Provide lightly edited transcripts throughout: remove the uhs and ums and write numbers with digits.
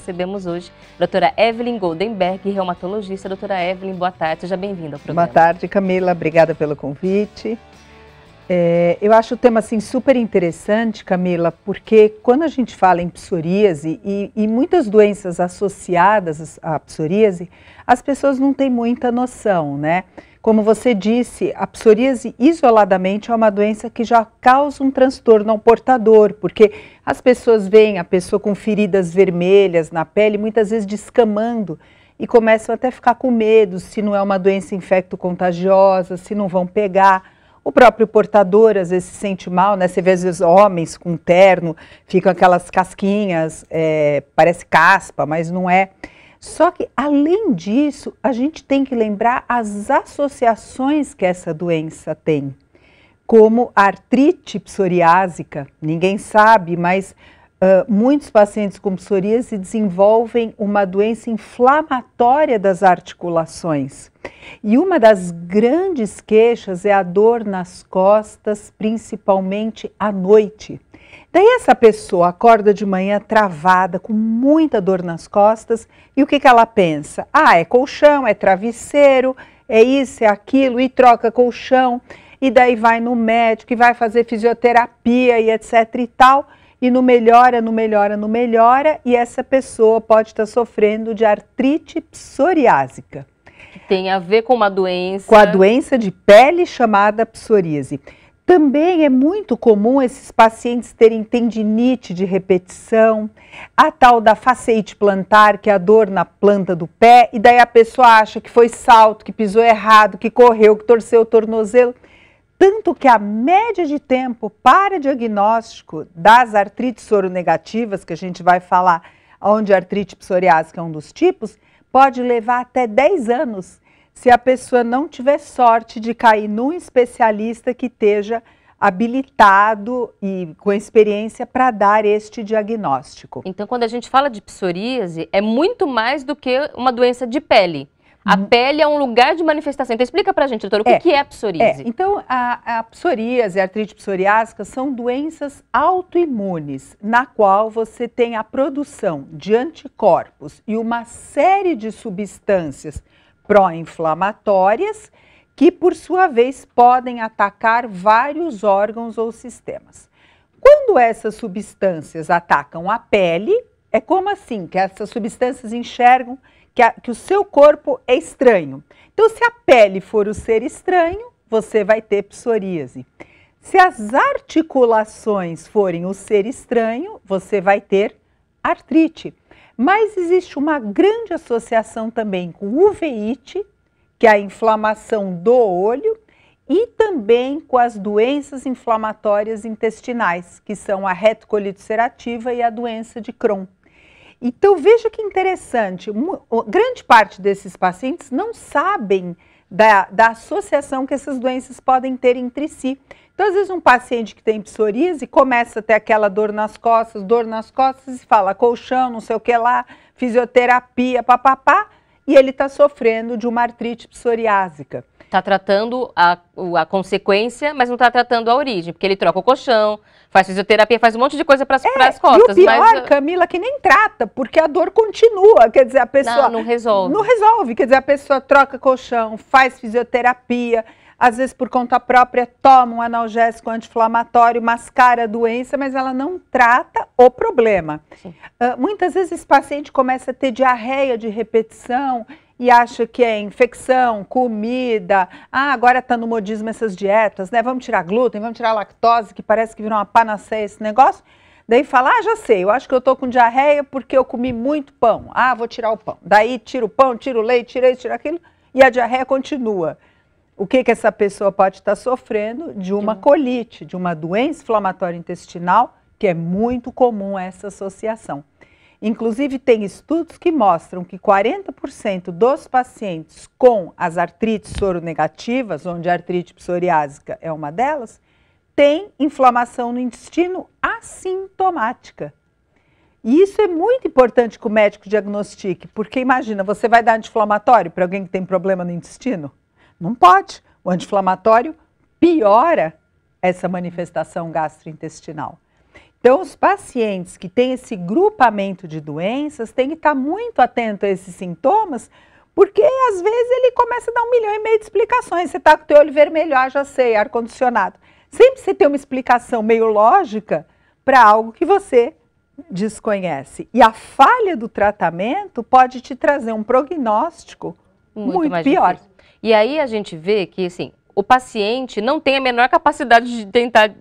recebemos hoje a doutora Evelyn Goldenberg, reumatologista. Doutora Evelyn, boa tarde, seja bem-vinda ao programa. Boa tarde, Camila, obrigada pelo convite. Eu acho o tema assim, super interessante, Camila, porque quando a gente fala em psoríase e muitas doenças associadas à psoríase, as pessoas não têm muita noção, né? Como você disse, a psoríase isoladamente é uma doença que já causa um transtorno ao portador, porque as pessoas veem a pessoa com feridas vermelhas na pele, muitas vezes descamando, e começam até a ficar com medo se não é uma doença infecto-contagiosa, se não vão pegar. O próprio portador às vezes se sente mal, né? Você vê às vezes homens com terno, ficam aquelas casquinhas, parece caspa, mas não é. Só que, além disso, a gente tem que lembrar as associações que essa doença tem, como a artrite psoriásica. Ninguém sabe, mas muitos pacientes com psoríase desenvolvem uma doença inflamatória das articulações. E uma das grandes queixas é a dor nas costas, principalmente à noite. Daí essa pessoa acorda de manhã travada, com muita dor nas costas, e o que ela pensa? Ah, é colchão, é travesseiro, é isso, é aquilo, e troca colchão, e daí vai no médico, e vai fazer fisioterapia e etc e tal, e não melhora, não melhora, não melhora, e essa pessoa pode estar sofrendo de artrite psoriásica. Que tem a ver com uma doença... Com a doença de pele chamada psoríase. Também é muito comum esses pacientes terem tendinite de repetição, a tal da faceite plantar, que é a dor na planta do pé, e daí a pessoa acha que foi salto, que pisou errado, que correu, que torceu o tornozelo. Tanto que a média de tempo para diagnóstico das artrites soronegativas, que a gente vai falar, onde a artrite psoriásica é um dos tipos, pode levar até 10 anos. Se a pessoa não tiver sorte de cair num especialista que esteja habilitado e com experiência para dar este diagnóstico. Então, quando a gente fala de psoríase, é muito mais do que uma doença de pele. A pele é um lugar de manifestação. Então, explica pra gente, doutora, o que é psoríase? Então, a psoríase e a artrite psoriásica são doenças autoimunes, na qual você tem a produção de anticorpos e uma série de substâncias pró-inflamatórias que, por sua vez, podem atacar vários órgãos ou sistemas. Quando essas substâncias atacam a pele, é como assim, que essas substâncias enxergam que o seu corpo é estranho. Então, se a pele for o ser estranho, você vai ter psoríase. Se as articulações forem o ser estranho, você vai ter artrite. Mas existe uma grande associação também com uveíte, que é a inflamação do olho, e também com as doenças inflamatórias intestinais, que são a retocolite ulcerativa e a doença de Crohn. Então, veja que interessante, grande parte desses pacientes não sabem da associação que essas doenças podem ter entre si. Então, às vezes, um paciente que tem psoríase começa a ter aquela dor nas costas, e fala colchão, não sei o que lá, fisioterapia, papapá, e ele está sofrendo de uma artrite psoriásica. Está tratando a consequência, mas não está tratando a origem, porque ele troca o colchão, faz fisioterapia, faz um monte de coisa para as costas. E o pior, Camila, que nem trata, porque a dor continua, quer dizer, a pessoa... Não resolve. Não resolve, quer dizer, a pessoa troca colchão, faz fisioterapia, às vezes por conta própria toma um analgésico anti-inflamatório, mascara a doença, mas ela não trata o problema. Muitas vezes esse paciente começa a ter diarreia de repetição, e acha que é infecção, comida, agora está no modismo essas dietas, né? Vamos tirar glúten, vamos tirar lactose, que parece que virou uma panaceia esse negócio. Daí fala, já sei, eu acho que eu estou com diarreia porque eu comi muito pão. Vou tirar o pão. Daí tira o pão, tira o leite, tira isso, tira aquilo, e a diarreia continua. O que essa pessoa pode estar sofrendo? De uma colite, de uma doença inflamatória intestinal, que é muito comum essa associação. Inclusive, tem estudos que mostram que 40% dos pacientes com as artrites soronegativas, onde a artrite psoriásica é uma delas, tem inflamação no intestino assintomática. E isso é muito importante que o médico diagnostique, porque imagina, você vai dar anti-inflamatório para alguém que tem problema no intestino? Não pode. O anti-inflamatório piora essa manifestação gastrointestinal. Então, os pacientes que têm esse grupamento de doenças têm que estar muito atento a esses sintomas, porque às vezes ele começa a dar 1,5 milhão de explicações. Você está com o teu olho vermelho, já sei, ar-condicionado. Sempre você tem uma explicação meio lógica para algo que você desconhece. E a falha do tratamento pode te trazer um prognóstico muito pior. Difícil. E aí a gente vê que, assim, o paciente não tem a menor capacidade de tentar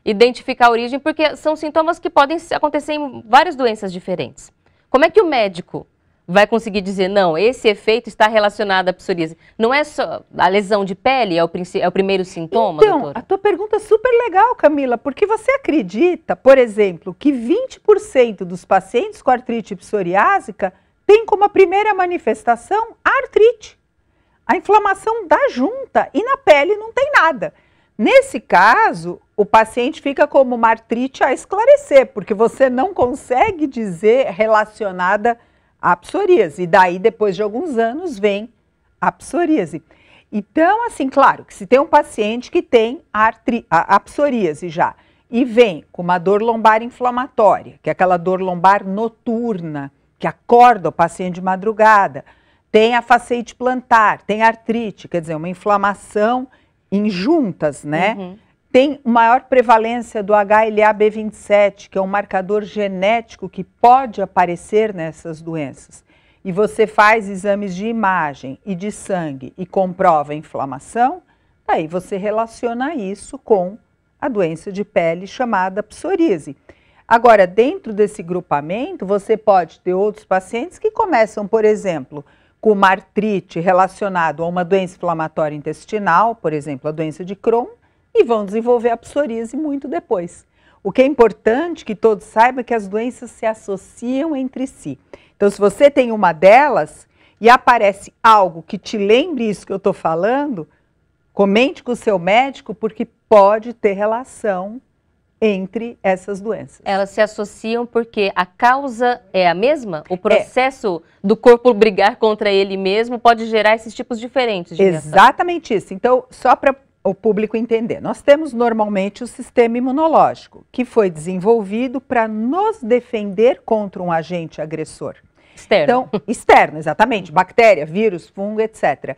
identificar a origem, porque são sintomas que podem acontecer em várias doenças diferentes. Como é que o médico vai conseguir dizer, não, esse efeito está relacionado à psoríase? Não é só a lesão de pele, é o primeiro sintoma, então, doutora? A tua pergunta é super legal, Camila, porque você acredita, por exemplo, que 20% dos pacientes com artrite psoriásica tem como a primeira manifestação a artrite. A inflamação da junta e na pele não tem nada. Nesse caso, o paciente fica como uma artrite a esclarecer, porque você não consegue dizer relacionada à psoríase. E daí, depois de alguns anos, vem a psoríase. Então, assim, claro, que se tem um paciente que tem a psoríase já, e vem com uma dor lombar inflamatória, que é aquela dor lombar noturna, que acorda o paciente de madrugada, tem a fasciite plantar, tem artrite, quer dizer, uma inflamação em juntas, né? Uhum. Tem maior prevalência do HLA-B27, que é um marcador genético que pode aparecer nessas doenças. E você faz exames de imagem e de sangue e comprova a inflamação, aí você relaciona isso com a doença de pele chamada psoríase. Agora, dentro desse grupamento, você pode ter outros pacientes que começam, por exemplo, com uma artrite relacionada a uma doença inflamatória intestinal, por exemplo, a doença de Crohn, e vão desenvolver a psoríase muito depois. O que é importante que todos saibam é que as doenças se associam entre si. Então, se você tem uma delas e aparece algo que te lembre isso que eu estou falando, comente com o seu médico, porque pode ter relação entre essas doenças. Elas se associam porque a causa é a mesma? O processo do corpo brigar contra ele mesmo pode gerar esses tipos diferentes de reação? Exatamente isso. Então, só para o público entender, nós temos normalmente o sistema imunológico, que foi desenvolvido para nos defender contra um agente agressor. Externo. Então, externo, exatamente, bactéria, vírus, fungo, etc.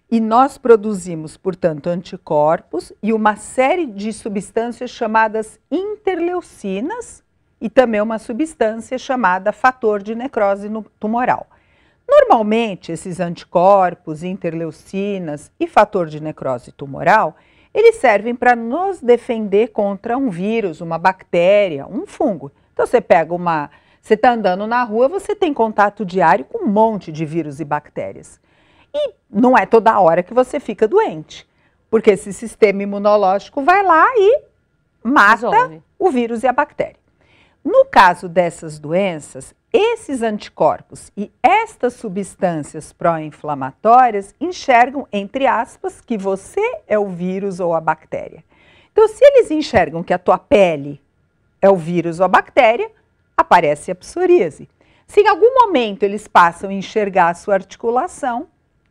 E nós produzimos, portanto, anticorpos e uma série de substâncias chamadas interleucinas e também uma substância chamada fator de necrose tumoral. Normalmente, esses anticorpos, interleucinas e fator de necrose tumoral, eles servem para nos defender contra um vírus, uma bactéria, um fungo. Então, você está andando na rua, você tem contato diário com um monte de vírus e bactérias. E não é toda hora que você fica doente, porque esse sistema imunológico vai lá e mata o vírus e a bactéria. No caso dessas doenças, esses anticorpos e estas substâncias pró-inflamatórias enxergam, entre aspas, que você é o vírus ou a bactéria. Então, se eles enxergam que a tua pele é o vírus ou a bactéria, aparece a psoríase. Se em algum momento eles passam a enxergar a sua articulação,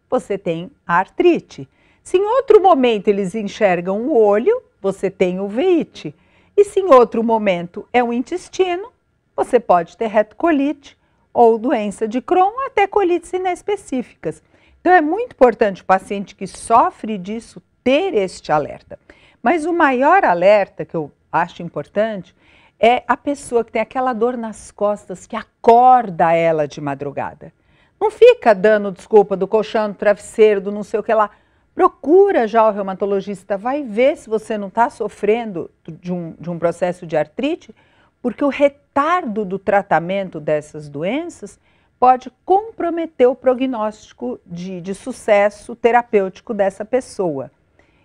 você tem a artrite. Se em outro momento eles enxergam o olho, você tem uveíte. E se em outro momento é o intestino, você pode ter retocolite ou doença de Crohn, até colites inespecíficas. Então é muito importante o paciente que sofre disso ter este alerta. Mas o maior alerta que eu acho importante é a pessoa que tem aquela dor nas costas que acorda ela de madrugada. Não fica dando desculpa do colchão, do travesseiro, do não sei o que lá. Procura já o reumatologista, vai ver se você não está sofrendo de um processo de artrite, porque o retardo do tratamento dessas doenças pode comprometer o prognóstico de sucesso terapêutico dessa pessoa.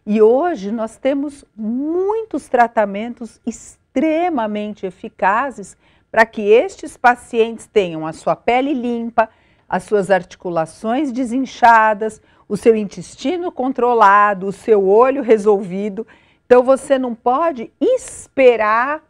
E hoje nós temos muitos tratamentos extremamente eficazes para que estes pacientes tenham a sua pele limpa, as suas articulações desinchadas, o seu intestino controlado, o seu olho resolvido. Então, você não pode esperar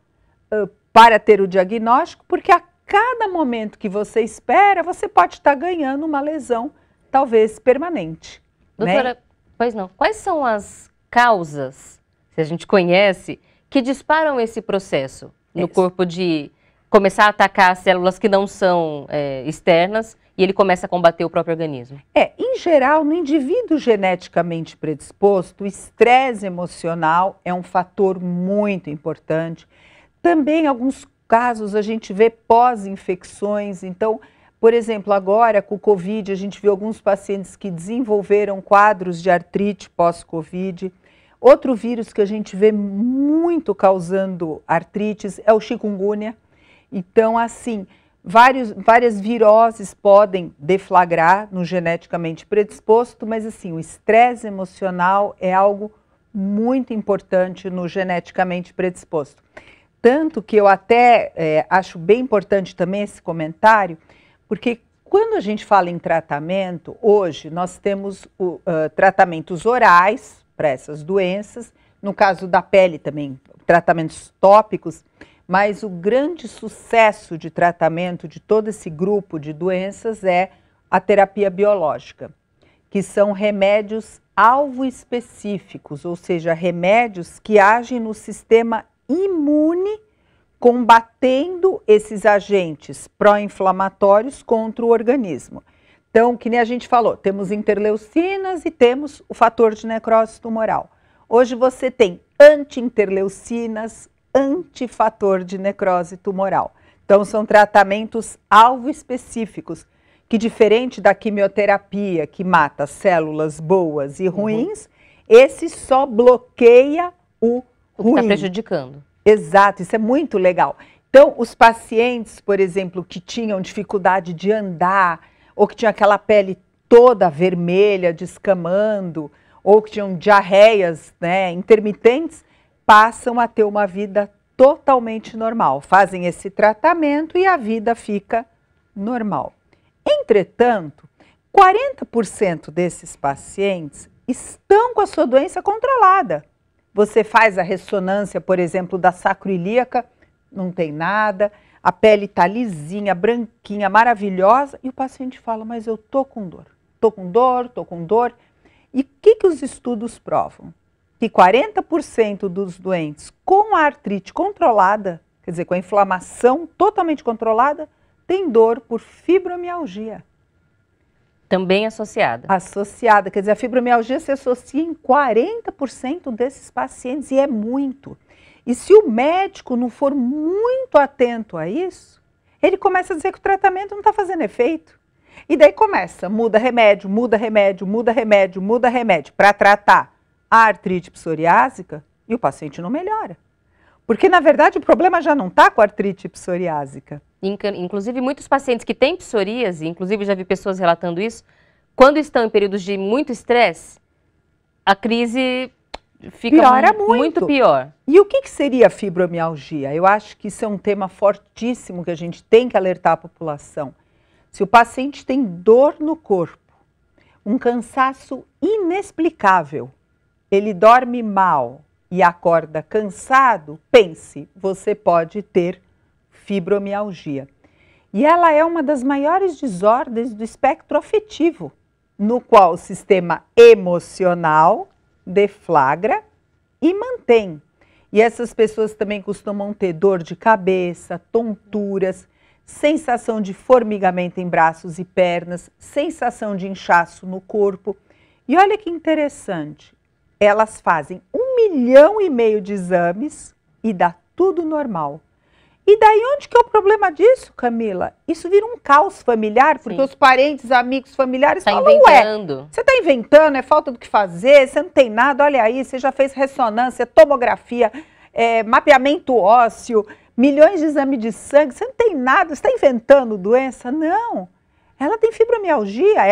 para ter o diagnóstico, porque a cada momento que você espera, você pode estar ganhando uma lesão, talvez permanente. Doutora, né? Pois não. Quais são as causas, se a gente conhece, que disparam esse processo? no corpo de começar a atacar as células que não são externas e ele começa a combater o próprio organismo. Em geral, no indivíduo geneticamente predisposto, o estresse emocional é um fator muito importante. Também, em alguns casos, a gente vê pós-infecções. Então, por exemplo, agora com o Covid, a gente viu alguns pacientes que desenvolveram quadros de artrite pós-Covid. Outro vírus que a gente vê muito causando artrites é o chikungunya. Então, assim, várias viroses podem deflagrar no geneticamente predisposto, mas assim, o estresse emocional é algo muito importante no geneticamente predisposto. Tanto que eu até acho bem importante também esse comentário, porque quando a gente fala em tratamento, hoje nós temos tratamentos orais para essas doenças, no caso da pele também, tratamentos tópicos, mas o grande sucesso de tratamento de todo esse grupo de doenças é a terapia biológica, que são remédios alvo específicos, ou seja, remédios que agem no sistema imune, combatendo esses agentes pró-inflamatórios contra o organismo. Então, que nem a gente falou, temos interleucinas e temos o fator de necrose tumoral. Hoje você tem anti-interleucinas, antifator de necrose tumoral. Então, são tratamentos alvo específicos, que diferente da quimioterapia, que mata células boas e ruins, esse só bloqueia o ruim. Está prejudicando. Exato, isso é muito legal. Então, os pacientes, por exemplo, que tinham dificuldade de andar, ou que tinham aquela pele toda vermelha, descamando, ou que tinham diarreias, né, intermitentes, passam a ter uma vida totalmente normal. Fazem esse tratamento e a vida fica normal. Entretanto, 40% desses pacientes estão com a sua doença controlada. Você faz a ressonância, por exemplo, da sacroiliaca, não tem nada, a pele está lisinha, branquinha, maravilhosa, e o paciente fala, mas eu tô com dor, tô com dor, tô com dor. E o que os estudos provam? Que 40% dos doentes com a artrite controlada, quer dizer, com a inflamação totalmente controlada, tem dor por fibromialgia. Também associada. Associada, quer dizer, a fibromialgia se associa em 40% desses pacientes e é muito. E se o médico não for muito atento a isso, ele começa a dizer que o tratamento não está fazendo efeito. E daí começa, muda remédio, muda remédio, muda remédio, muda remédio para tratar a artrite psoriásica e o paciente não melhora. Porque, na verdade, o problema já não está com a artrite psoriásica. Inclusive, muitos pacientes que têm psoríase, inclusive já vi pessoas relatando isso, quando estão em períodos de muito estresse, a crise fica muito pior. E o que seria a fibromialgia? Eu acho que isso é um tema fortíssimo que a gente tem que alertar a população. Se o paciente tem dor no corpo, um cansaço inexplicável, ele dorme mal e acorda cansado, pense, você pode ter fibromialgia. E ela é uma das maiores desordens do espectro afetivo, no qual o sistema emocional deflagra e mantém. E essas pessoas também costumam ter dor de cabeça, tonturas, sensação de formigamento em braços e pernas, sensação de inchaço no corpo. E olha que interessante, elas fazem 1,5 milhão de exames e dá tudo normal. E daí onde que é o problema disso, Camila? Isso vira um caos familiar, porque os parentes, amigos, familiares falam, ué, você está inventando, é falta do que fazer, você não tem nada, olha aí, você já fez ressonância, tomografia, mapeamento ósseo, milhões de exames de sangue, você não tem nada, você está inventando doença? Não, ela tem fibromialgia,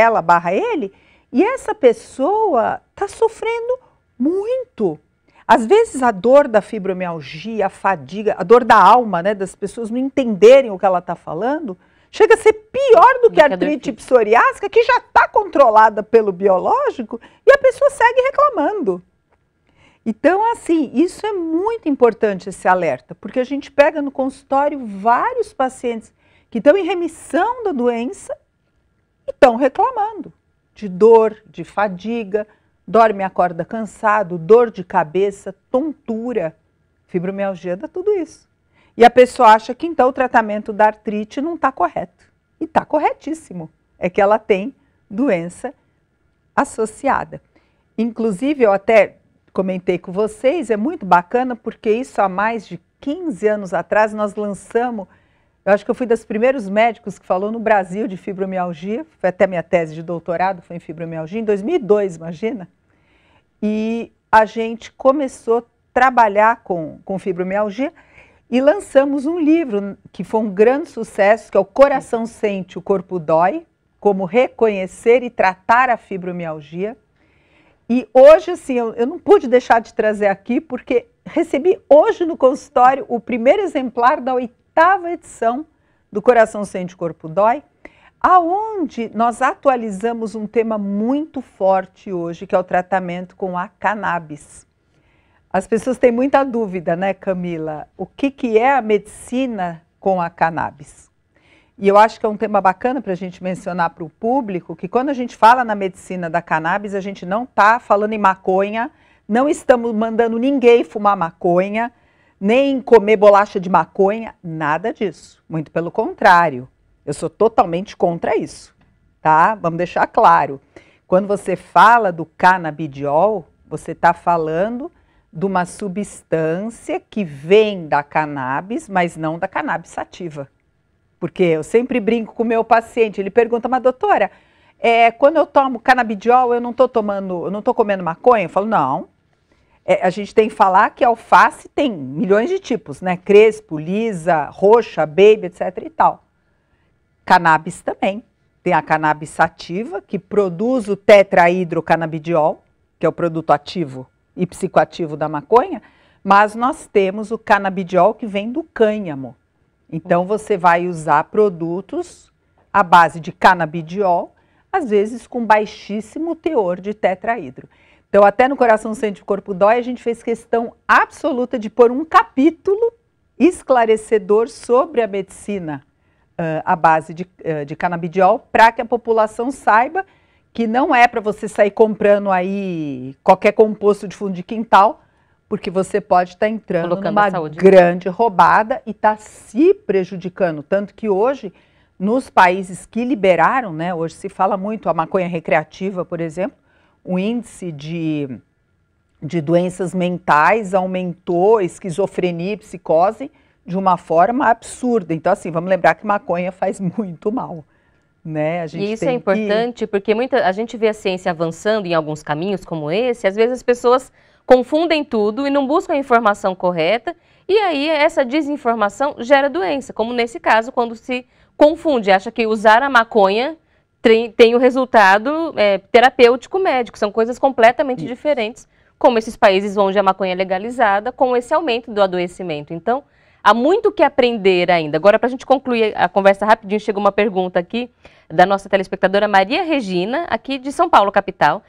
/ele, e essa pessoa está sofrendo muito. Às vezes a dor da fibromialgia, a fadiga, a dor da alma, né, das pessoas não entenderem o que ela está falando, chega a ser pior do que a artrite psoriásica, que já está controlada pelo biológico, e a pessoa segue reclamando. Então, assim, isso é muito importante, esse alerta, porque a gente pega no consultório vários pacientes que estão em remissão da doença e estão reclamando de dor, de fadiga, dorme e acorda cansado, dor de cabeça, tontura, fibromialgia, dá tudo isso. E a pessoa acha que então o tratamento da artrite não está correto. E está corretíssimo. É que ela tem doença associada. Inclusive, eu até comentei com vocês, é muito bacana porque isso há mais de 15 anos atrás nós lançamos, eu acho que eu fui dos primeiros médicos que falou no Brasil de fibromialgia, foi até minha tese de doutorado, foi em fibromialgia, em 2002, imagina. E a gente começou a trabalhar com fibromialgia e lançamos um livro que foi um grande sucesso, que é O Coração Sente, o Corpo Dói, como reconhecer e tratar a fibromialgia. E hoje, assim, eu não pude deixar de trazer aqui, porque recebi hoje no consultório o primeiro exemplar da 8ª edição do Coração Sente, o Corpo Dói, aonde nós atualizamos um tema muito forte hoje, que é o tratamento com a cannabis. As pessoas têm muita dúvida, né, Camila? O que é a medicina com a cannabis? E eu acho que é um tema bacana para a gente mencionar para o público, que quando a gente fala na medicina da cannabis, a gente não está falando em maconha, não estamos mandando ninguém fumar maconha, nem comer bolacha de maconha, nada disso. Muito pelo contrário, eu sou totalmente contra isso, tá? Vamos deixar claro. Quando você fala do canabidiol, você está falando de uma substância que vem da cannabis, mas não da cannabis sativa. Porque eu sempre brinco com o meu paciente, ele pergunta, mas doutora, quando eu tomo canabidiol, eu não estou comendo maconha? Eu falo, não. A gente tem que falar que a alface tem milhões de tipos, né? Crespo, lisa, roxa, baby, etc e tal. Cannabis também. Tem a cannabis sativa, que produz o tetrahidrocanabidiol, que é o produto ativo e psicoativo da maconha, mas nós temos o canabidiol que vem do cânhamo. Então, você vai usar produtos à base de canabidiol, às vezes com baixíssimo teor de tetrahidro. Então, até no Coração Sente, o Corpo Dói, a gente fez questão absoluta de pôr um capítulo esclarecedor sobre a medicina à base de canabidiol, para que a população saiba que não é para você sair comprando aí qualquer composto de fundo de quintal, porque você pode estar entrando numa grande roubada e está se prejudicando. Tanto que hoje, nos países que liberaram, né, hoje se fala muito a maconha recreativa, por exemplo, o índice de doenças mentais aumentou, esquizofrenia e psicose, de uma forma absurda. Então, assim, vamos lembrar que maconha faz muito mal. Né? E isso é importante porque a gente vê a ciência avançando em alguns caminhos como esse, às vezes as pessoas confundem tudo e não buscam a informação correta, e aí essa desinformação gera doença, como nesse caso, quando se confunde, acha que usar a maconha tem o resultado terapêutico médico, são coisas completamente diferentes, como esses países onde a maconha é legalizada, com esse aumento do adoecimento. Então, há muito o que aprender ainda. Agora, para a gente concluir a conversa rapidinho, chegou uma pergunta aqui da nossa telespectadora Maria Regina, aqui de São Paulo, capital,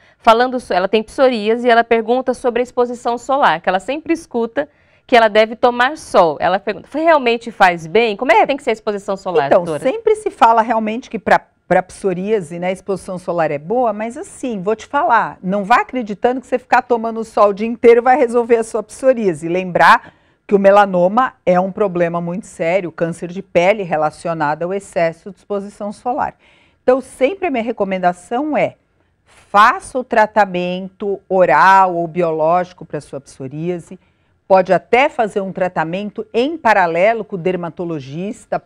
ela tem psoríase e ela pergunta sobre a exposição solar, que ela sempre escuta que ela deve tomar sol. Ela pergunta, realmente faz bem? Como é que tem que ser a exposição solar, então, doutora? Sempre se fala realmente que para psoríase, né, a exposição solar é boa, mas assim, vou te falar, não vá acreditando que você ficar tomando sol o dia inteiro vai resolver a sua psoríase. Lembrar que o melanoma é um problema muito sério, câncer de pele relacionado ao excesso de exposição solar. Então, sempre a minha recomendação é, faça o tratamento oral ou biológico para a sua psoríase, pode até fazer um tratamento em paralelo com o dermatologista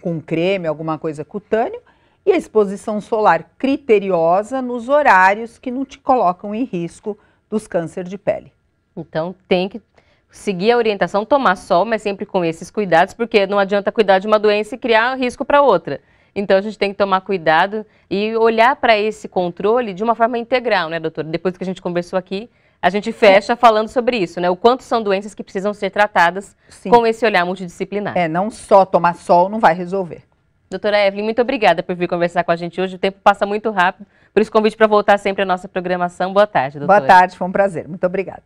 com creme, alguma coisa cutâneo, e a exposição solar criteriosa nos horários que não te colocam em risco dos cânceres de pele. Então, tem que seguir a orientação, tomar sol, mas sempre com esses cuidados, porque não adianta cuidar de uma doença e criar risco para outra. Então, a gente tem que tomar cuidado e olhar para esse controle de uma forma integral, né, doutora? Depois que a gente conversou aqui, a gente fecha falando sobre isso, né? O quanto são doenças que precisam ser tratadas com esse olhar multidisciplinar. Não só tomar sol não vai resolver. Doutora Evelyn, muito obrigada por vir conversar com a gente hoje. O tempo passa muito rápido, por isso convite para voltar sempre à nossa programação. Boa tarde, doutora. Boa tarde, foi um prazer. Muito obrigada.